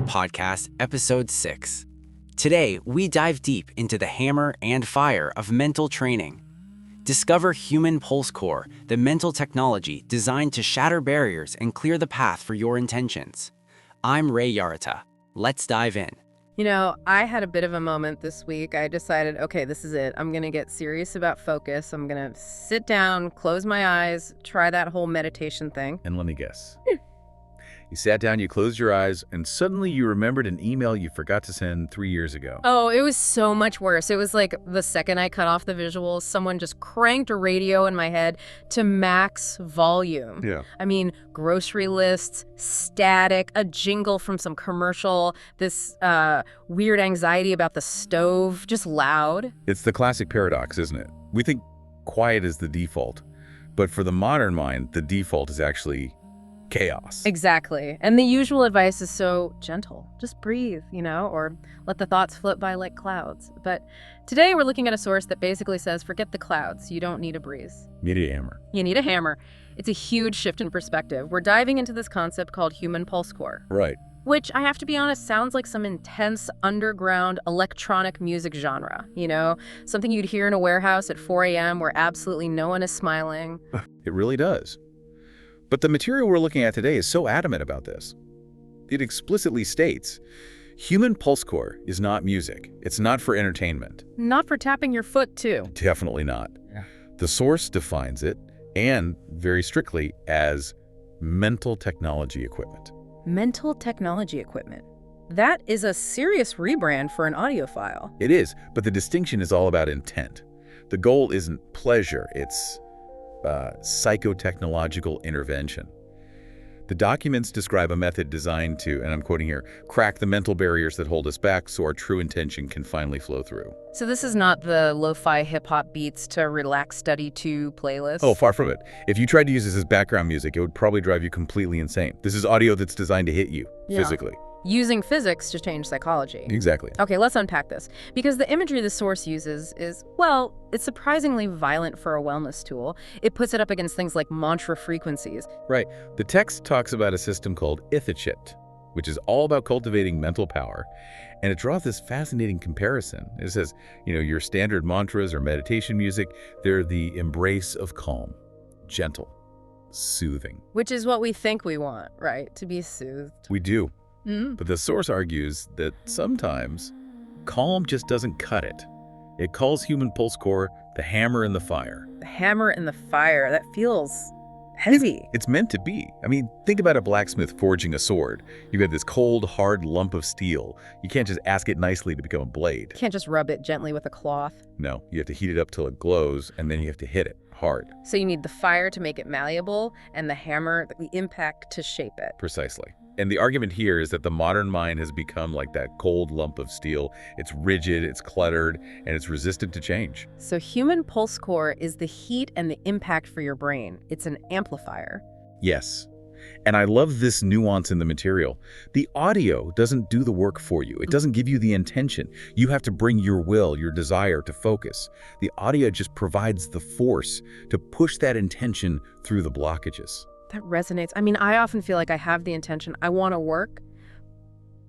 Podcast, Episode 6. Today, we dive deep into the hammer and fire of mental training. Discover human Pulsecore, the mental technology designed to shatter barriers and clear the path for your intentions. I'm YARATA. Let's dive in. You know, I had a bit of a moment this week. I decided, okay, this is it. I'm going to get serious about focus. I'm going to sit down, close my eyes, try that whole meditation thing. And let me guess. You sat down, you closed your eyes, and suddenly you remembered an email you forgot to send 3 years ago. Oh, it was so much worse. It was like the second I cut off the visuals, someone just cranked a radio in my head to max volume. Yeah. I mean, grocery lists, static, a jingle from some commercial, this weird anxiety about the stove, just loud. It's the classic paradox, isn't it? We think quiet is the default, but for the modern mind, the default is actually chaos. Exactly. And the usual advice is so gentle. Just breathe, or let the thoughts float by like clouds. But today we're looking at a source that basically says, forget the clouds. You don't need a breeze. You need a hammer. You need a hammer. It's a huge shift in perspective. We're diving into this concept called human Pulsecore. Right. Which, I have to be honest, sounds like some intense underground electronic music genre. Something you'd hear in a warehouse at 4 a.m. where absolutely no one is smiling. It really does. But the material we're looking at today is so adamant about this. It explicitly states, human Pulsecore is not music. It's not for entertainment. Not for tapping your foot, too. Definitely not. Yeah. The source defines it, and very strictly, as mental technology equipment. Mental technology equipment. That is a serious rebrand for an audiophile. It is, but the distinction is all about intent. The goal isn't pleasure, it's psychotechnological intervention. The documents describe a method designed to, and I'm quoting here, crack the mental barriers that hold us back so our true intention can finally flow through. So this is not the lo-fi hip-hop beats to relax study 2 playlist? Oh, far from it. If you tried to use this as background music, it would probably drive you completely insane. This is audio that's designed to hit you physically. Using physics to change psychology. Exactly. Okay, let's unpack this. Because the imagery the source uses is, well, it's surprisingly violent for a wellness tool. It puts it up against things like mantra frequencies. Right. The text talks about a system called ItthiJit, which is all about cultivating mental power. And it draws this fascinating comparison. It says, your standard mantras or meditation music, they're the embrace of calm, gentle, soothing. Which is what we think we want, right? To be soothed. We do. But the source argues that sometimes calm just doesn't cut it. It calls human Pulsecore the hammer in the fire. The hammer in the fire. That feels heavy. It's meant to be. I mean, think about a blacksmith forging a sword. You've got this cold, hard lump of steel. You can't just ask it nicely to become a blade. You can't just rub it gently with a cloth. No, you have to heat it up till it glows, and then you have to hit it hard. So you need the fire to make it malleable, and the hammer, the impact to shape it. Precisely. And the argument here is that the modern mind has become like that cold lump of steel. It's rigid, it's cluttered, and it's resistant to change. So human Pulsecore is the heat and the impact for your brain. It's an amplifier. Yes. And I love this nuance in the material. The audio doesn't do the work for you. It doesn't give you the intention. You have to bring your will, your desire to focus. The audio just provides the force to push that intention through the blockages. That resonates. I mean, I often feel like I have the intention. I want to work,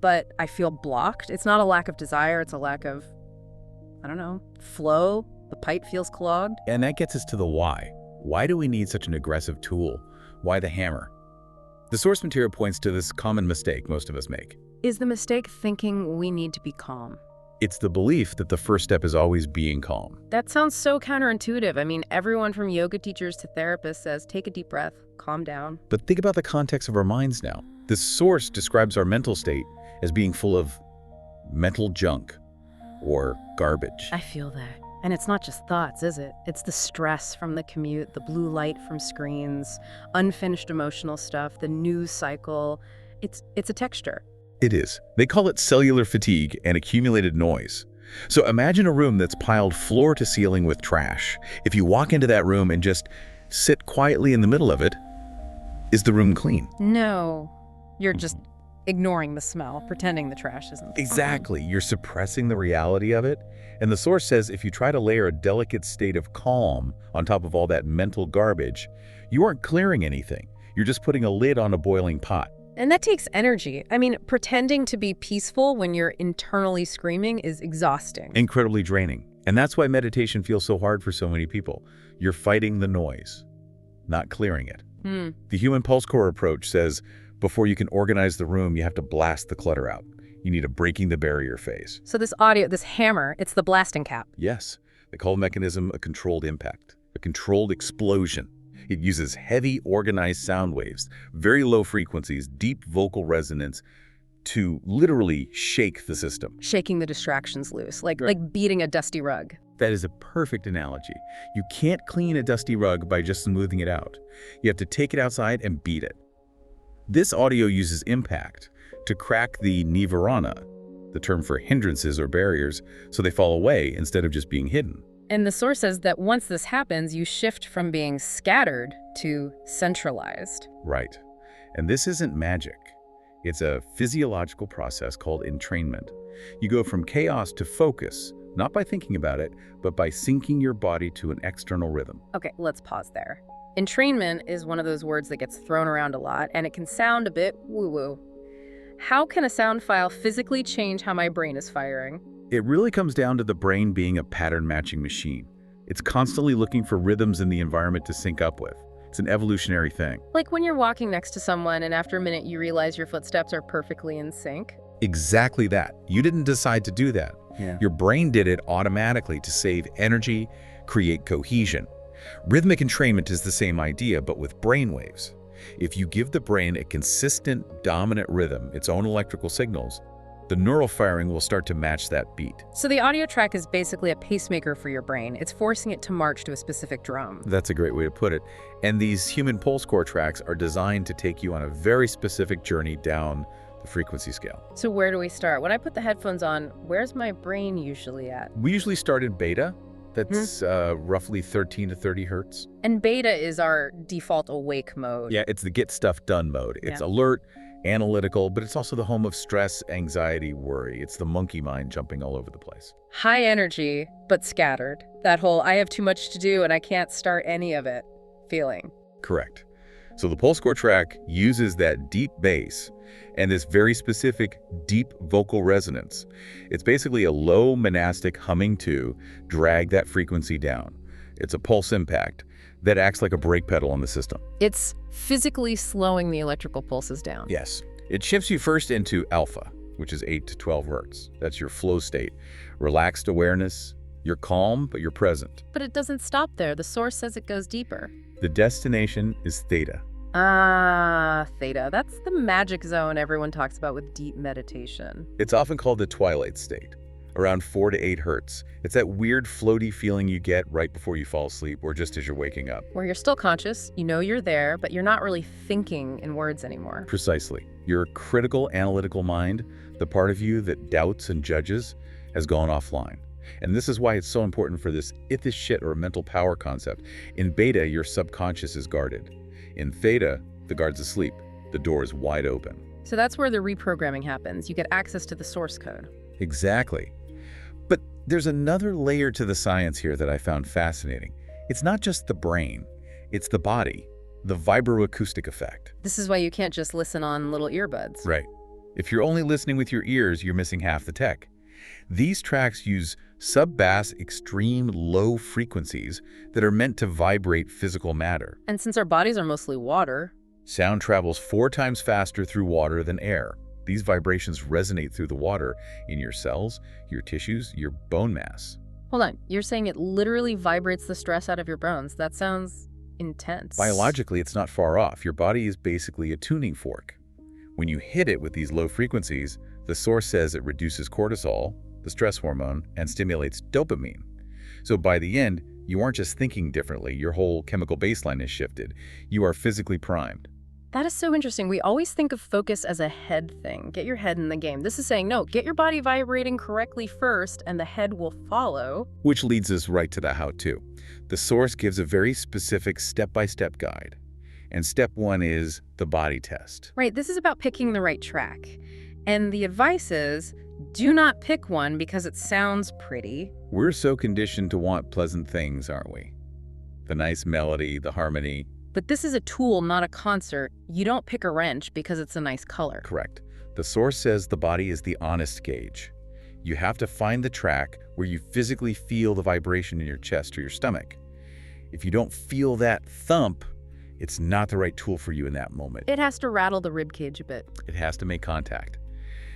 but I feel blocked. It's not a lack of desire. It's a lack of, flow. The pipe feels clogged. And that gets us to the why. Why do we need such an aggressive tool? Why the hammer? The source material points to this common mistake most of us make. Is the mistake thinking we need to be calm? It's the belief that the first step is always being calm. That sounds so counterintuitive. I mean, everyone from yoga teachers to therapists says, take a deep breath, calm down. But think about the context of our minds now. This source describes our mental state as being full of mental junk or garbage. I feel that. And it's not just thoughts, is it? It's the stress from the commute, the blue light from screens, unfinished emotional stuff, the news cycle. It's a texture. It is. They call it cellular fatigue and accumulated noise. So imagine a room that's piled floor to ceiling with trash. If you walk into that room and just sit quietly in the middle of it, is the room clean? No. You're just ignoring the smell, pretending the trash isn't. Exactly. You're suppressing the reality of it. And the source says if you try to layer a delicate state of calm on top of all that mental garbage, you aren't clearing anything. You're just putting a lid on a boiling pot. And that takes energy. I mean, pretending to be peaceful when you're internally screaming is exhausting. Incredibly draining. And that's why meditation feels so hard for so many people. You're fighting the noise, not clearing it. The human Pulsecore approach says before you can organize the room, you have to blast the clutter out. You need a breaking the barrier phase. So this audio, this hammer, it's the blasting cap. Yes, they call the mechanism a controlled impact, a controlled explosion. It uses heavy, organized sound waves, very low frequencies, deep vocal resonance to literally shake the system. Shaking the distractions loose, like beating a dusty rug. That is a perfect analogy. You can't clean a dusty rug by just smoothing it out. You have to take it outside and beat it. This audio uses impact to crack the Nivarana, the term for hindrances or barriers, so they fall away instead of just being hidden. And the source says that once this happens, you shift from being scattered to centralized. Right. And this isn't magic. It's a physiological process called entrainment. You go from chaos to focus, not by thinking about it, but by syncing your body to an external rhythm. Okay, let's pause there. Entrainment is one of those words that gets thrown around a lot, and it can sound a bit woo-woo. How can a sound file physically change how my brain is firing? It really comes down to the brain being a pattern-matching machine. It's constantly looking for rhythms in the environment to sync up with. It's an evolutionary thing. Like when you're walking next to someone and after a minute you realize your footsteps are perfectly in sync? Exactly that. You didn't decide to do that. Your brain did it automatically to save energy, create cohesion. Rhythmic entrainment is the same idea, but with brainwaves. If you give the brain a consistent, dominant rhythm, its own electrical signals, the neural firing will start to match that beat. So the audio track is basically a pacemaker for your brain. It's forcing it to march to a specific drum. That's a great way to put it. And these human Pulsecore tracks are designed to take you on a very specific journey down the frequency scale. So where do we start? When I put the headphones on, where's my brain usually at? We usually start in beta. That's roughly 13 to 30 hertz. And beta is our default awake mode. Yeah, it's the get stuff done mode. It's alert, analytical, but it's also the home of stress, anxiety, worry. It's the monkey mind jumping all over the place. High energy, but scattered. That whole I have too much to do and I can't start any of it feeling. Correct. So the Pulsecore track uses that deep bass and this very specific deep vocal resonance. It's basically a low monastic humming to drag that frequency down. It's a pulse impact that acts like a brake pedal on the system. It's physically slowing the electrical pulses down. Yes. It shifts you first into alpha, which is 8 to 12 hertz. That's your flow state. Relaxed awareness. You're calm, but you're present. But it doesn't stop there. The source says it goes deeper. The destination is theta. Ah, theta. That's the magic zone everyone talks about with deep meditation. It's often called the twilight state, around 4 to 8 hertz. It's that weird floaty feeling you get right before you fall asleep or just as you're waking up. Where you're still conscious, you know you're there, but you're not really thinking in words anymore. Precisely. Your critical, analytical mind, the part of you that doubts and judges, has gone offline. And this is why it's so important for this ItthiJit or mental power concept. In beta, your subconscious is guarded. In theta, the guard's asleep. The door is wide open. So that's where the reprogramming happens. You get access to the source code. Exactly. But there's another layer to the science here that I found fascinating. It's not just the brain, it's the body, the vibroacoustic effect. This is why you can't just listen on little earbuds. Right. If you're only listening with your ears, you're missing half the tech. These tracks use sub-bass, extreme low frequencies that are meant to vibrate physical matter. And since our bodies are mostly water, sound travels 4 times faster through water than air. These vibrations resonate through the water in your cells, your tissues, your bone mass. Hold on, you're saying it literally vibrates the stress out of your bones. That sounds intense. Biologically, it's not far off. Your body is basically a tuning fork. When you hit it with these low frequencies, the source says it reduces cortisol, the stress hormone, and stimulates dopamine. So by the end, you aren't just thinking differently, your whole chemical baseline is shifted. You are physically primed. That is so interesting. We always think of focus as a head thing. Get your head in the game. This is saying, no, get your body vibrating correctly first, and the head will follow. Which leads us right to the how-to. The source gives a very specific step-by-step guide. And step 1 is the body test. Right, this is about picking the right track. And the advice is, do not pick one because it sounds pretty. We're so conditioned to want pleasant things, aren't we? The nice melody, the harmony, But this is a tool, not a concert. You don't pick a wrench because it's a nice color. Correct. The source says the body is the honest gauge. You have to find the track where you physically feel the vibration in your chest or your stomach. If you don't feel that thump, it's not the right tool for you in that moment. It has to rattle the rib cage a bit. It has to make contact.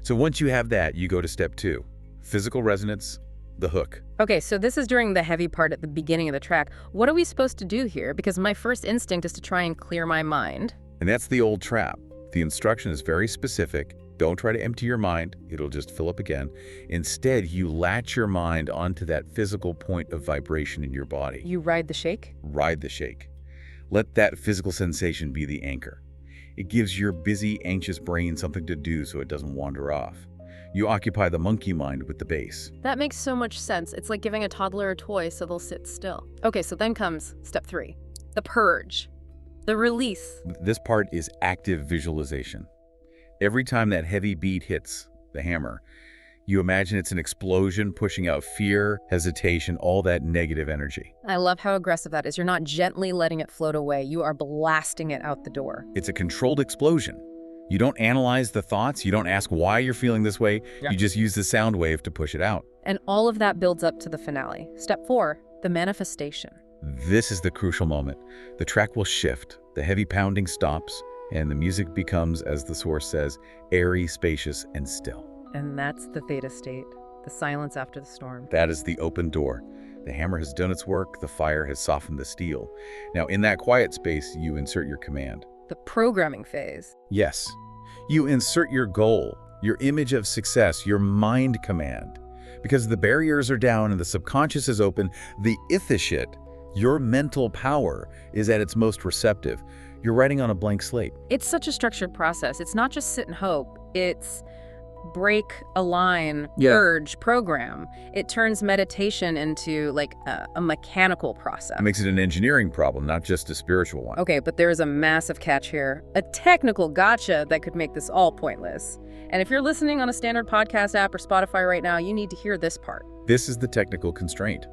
So once you have that, you go to step 2, physical resonance, the hook. Okay, so this is during the heavy part at the beginning of the track. What are we supposed to do here? Because my first instinct is to try and clear my mind. And that's the old trap. The instruction is very specific. Don't try to empty your mind. It'll just fill up again. Instead, you latch your mind onto that physical point of vibration in your body. You ride the shake? Ride the shake. Let that physical sensation be the anchor. It gives your busy, anxious brain something to do so it doesn't wander off. You occupy the monkey mind with the bass. That makes so much sense. It's like giving a toddler a toy so they'll sit still. Okay, so then comes step 3, the purge, the release. This part is active visualization. Every time that heavy beat hits the hammer, you imagine it's an explosion pushing out fear, hesitation, all that negative energy. I love how aggressive that is. You're not gently letting it float away. You are blasting it out the door. It's a controlled explosion. You don't analyze the thoughts. You don't ask why you're feeling this way. Yeah. You just use the sound wave to push it out. And all of that builds up to the finale. Step 4, the manifestation. This is the crucial moment. The track will shift. The heavy pounding stops, and the music becomes, as the source says, airy, spacious, and still. And that's the theta state, the silence after the storm. That is the open door. The hammer has done its work. The fire has softened the steel. Now, in that quiet space, you insert your command. The programming phase. Yes. You insert your goal, your image of success, your mind command. Because the barriers are down and the subconscious is open, the ItthiJit, your mental power, is at its most receptive. You're writing on a blank slate. It's such a structured process. It's not just sit and hope. It's break, align, purge, program. It turns meditation into like a mechanical process. It makes it an engineering problem, not just a spiritual one. Okay, but there is a massive catch here. A technical gotcha that could make this all pointless. And if you're listening on a standard podcast app or Spotify right now, you need to hear this part. This is the technical constraint.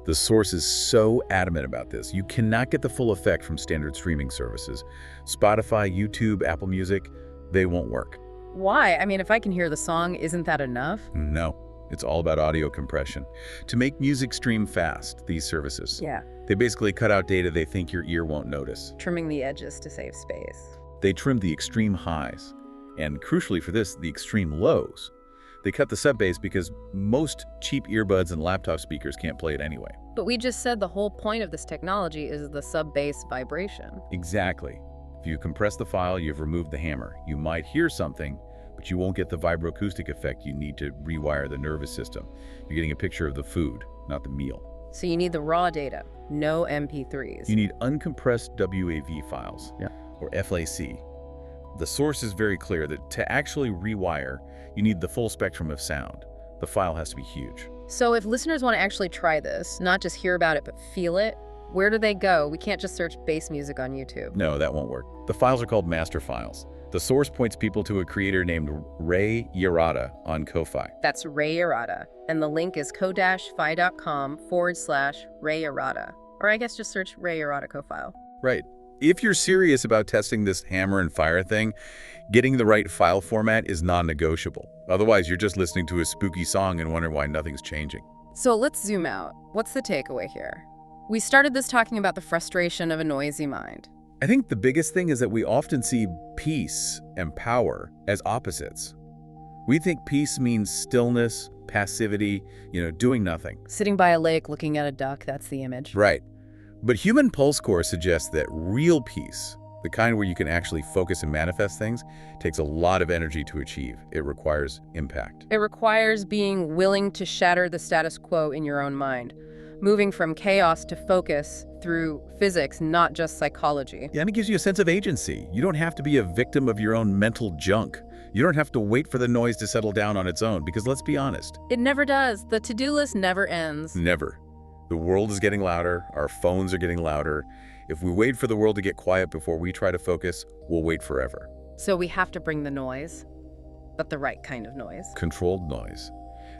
The source is so adamant about this. You cannot get the full effect from standard streaming services. Spotify, YouTube, Apple Music, they won't work. Why? I mean, if I can hear the song, isn't that enough? No, it's all about audio compression. To make music stream fast, these services, they basically cut out data they think your ear won't notice. Trimming the edges to save space. They trim the extreme highs, and crucially for this, the extreme lows. They cut the sub-bass because most cheap earbuds and laptop speakers can't play it anyway. But we just said the whole point of this technology is the sub-bass vibration. Exactly. If you compress the file, you've removed the hammer. You might hear something, but you won't get the vibroacoustic effect. You need to rewire the nervous system. You're getting a picture of the food, not the meal. So you need the raw data, no MP3s. You need uncompressed WAV files, or FLAC. The source is very clear that to actually rewire, you need the full spectrum of sound. The file has to be huge. So if listeners want to actually try this, not just hear about it, but feel it, where do they go? We can't just search bass music on YouTube. No, that won't work. The files are called master files. The source points people to a creator named YARATA on Ko-Fi. That's Ray YARATA. And the link is ko-fi.com/Ray YARATA. Or I guess just search Ray YARATA Ko-File. Right. If you're serious about testing this hammer and fire thing, getting the right file format is non-negotiable. Otherwise, you're just listening to a spooky song and wonder why nothing's changing. So let's zoom out. What's the takeaway here? We started this talking about the frustration of a noisy mind. I think the biggest thing is that we often see peace and power as opposites. We think peace means stillness, passivity, doing nothing. Sitting by a lake looking at a duck, that's the image. Right. But human Pulsecore suggests that real peace, the kind where you can actually focus and manifest things, takes a lot of energy to achieve. It requires impact. It requires being willing to shatter the status quo in your own mind. Moving from chaos to focus through physics, not just psychology. Yeah, and it gives you a sense of agency. You don't have to be a victim of your own mental junk. You don't have to wait for the noise to settle down on its own, because let's be honest. It never does. The to-do list never ends. Never. The world is getting louder. Our phones are getting louder. If we wait for the world to get quiet before we try to focus, we'll wait forever. So we have to bring the noise, but the right kind of noise. Controlled noise.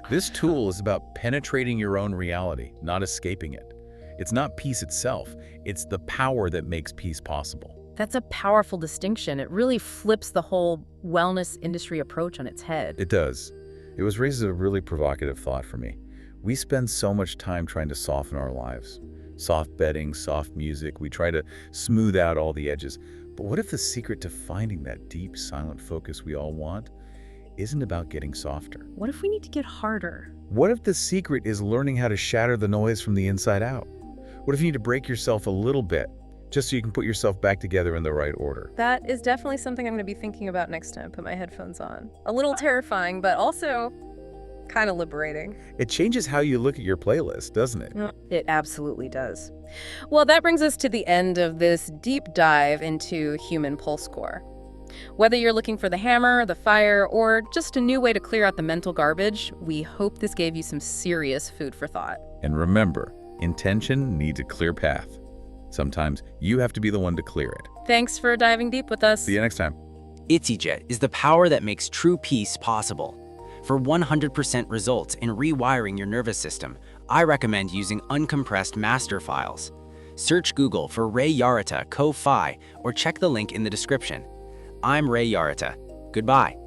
This tool is about penetrating your own reality, not escaping it. It's not peace itself, it's the power that makes peace possible. That's a powerful distinction. It really flips the whole wellness industry approach on its head. It does. It was raised as a really provocative thought for me. We spend so much time trying to soften our lives. Soft bedding, soft music, we try to smooth out all the edges. But what if the secret to finding that deep, silent focus we all want isn't about getting softer? What if we need to get harder? What if the secret is learning how to shatter the noise from the inside out? What if you need to break yourself a little bit, just so you can put yourself back together in the right order? That is definitely something I'm going to be thinking about next time I put my headphones on. A little terrifying, but also kind of liberating. It changes how you look at your playlist, doesn't it? It absolutely does. Well, that brings us to the end of this deep dive into human Pulsecore. Whether you're looking for the hammer, the fire, or just a new way to clear out the mental garbage, we hope this gave you some serious food for thought. And remember, intention needs a clear path. Sometimes you have to be the one to clear it. Thanks for diving deep with us. See you next time. ItthiJit is the power that makes true peace possible. For 100% results in rewiring your nervous system, I recommend using uncompressed master files. Search Google for YARATA Co-Fi or check the link in the description. I'm YARATA. Goodbye.